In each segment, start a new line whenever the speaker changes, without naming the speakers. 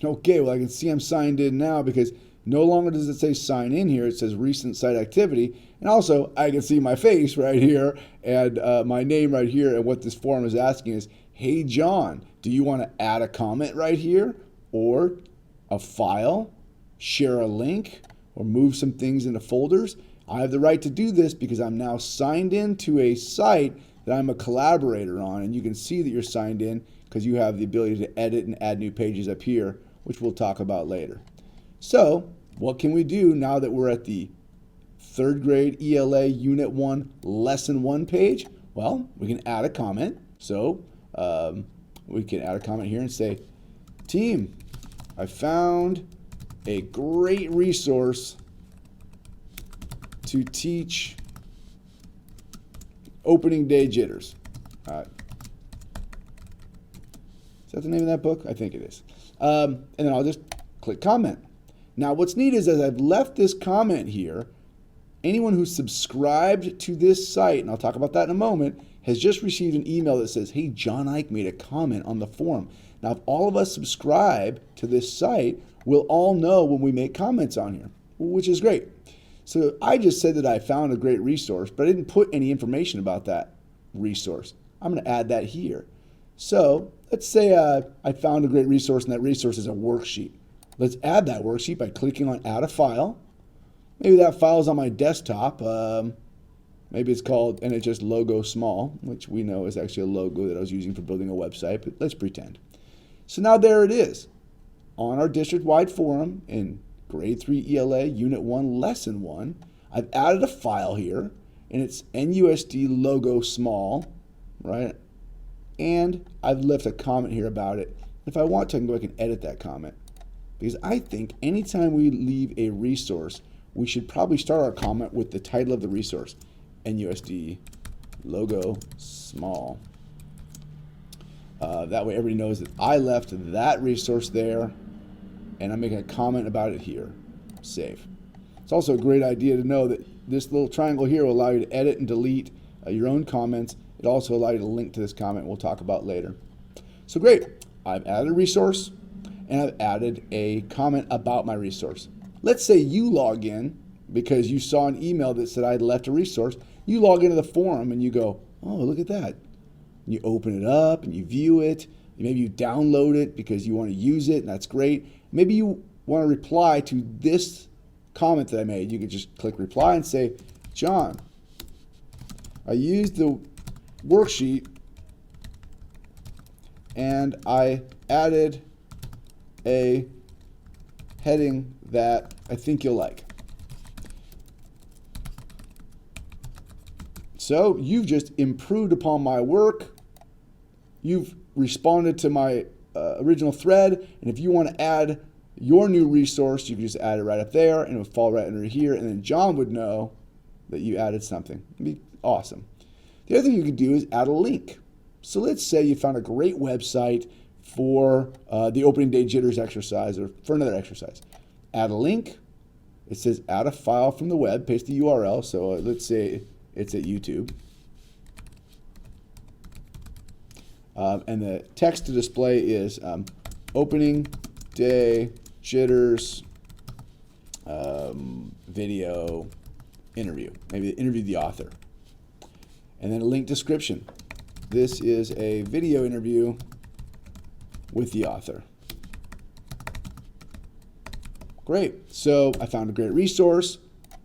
Okay, well, I can see I'm signed in now because no longer does it say sign in here. It says recent site activity. And also, I can see my face right here and my name right here. And what this form is asking is, hey, John, do you want to add a comment right here or a file, share a link, or move some things into folders? I have the right to do this because I'm now signed into a site that I'm a collaborator on. And you can see that you're signed in because you have the ability to edit and add new pages up here, which we'll talk about later. So what can we do now that we're at the third grade ELA Unit 1 Lesson 1 page? Well, we can add a comment. So we can add a comment here and say, team, I found a great resource to teach opening day jitters. Is that the name of that book? I think it is. And then I'll just click comment. Now what's neat is as I've left this comment here, anyone who's subscribed to this site, and I'll talk about that in a moment, has just received an email that says, hey, John Ike made a comment on the forum. Now if all of us subscribe to this site, we'll all know when we make comments on here, which is great. So I just said that I found a great resource, but I didn't put any information about that resource. I'm going to add that here. So let's say I found a great resource and that resource is a worksheet. Let's add that worksheet by clicking on add a file. Maybe that file is on my desktop. Maybe it's called NHS Logo Small, which we know is actually a logo that I was using for building a website, but let's pretend. So now there it is on our district-wide forum in Grade 3 ELA Unit 1 Lesson 1. I've added a file here and it's NUSD Logo Small, right? And I've left a comment here about it. If I want to, I can go back and edit that comment. Because I think anytime we leave a resource, we should probably start our comment with the title of the resource, NUSD Logo Small. That way everybody knows that I left that resource there and I'm making a comment about it here. Save. It's also a great idea to know that this little triangle here will allow you to edit and delete your own comments. It also allows you to link to this comment we'll talk about later. So great. I've added a resource and I've added a comment about my resource. Let's say you log in because you saw an email that said I'd left a resource. You log into the forum and you go, oh, look at that. And you open it up and you view it. Maybe you download it because you want to use it, and that's great. Maybe you want to reply to this comment that I made. You could just click reply and say, John, I used the worksheet and I added a heading that I think you'll like. So you've just improved upon my work. You've responded to my original thread, and if you want to add your new resource, you can just add it right up there and it would fall right under here, and then John would know that you added something. It'd be awesome. The other thing you could do is add a link. So let's say you found a great website for the opening day jitters exercise or for another exercise. Add a link. It says add a file from the web, paste the URL. So let's say it's at YouTube. And the text to display is opening day jitters video interview. Maybe interview the author. And then a link description. This is a video interview with the author. Great. So I found a great resource.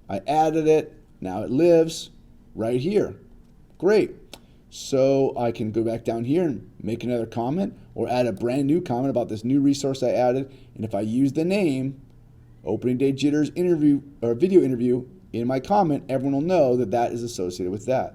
I added it. Now it lives right here. Great. So I can go back down here and make another comment or add a brand new comment about this new resource I added. And if I use the name Opening Day Jitters interview or video interview in my comment, everyone will know that that is associated with that.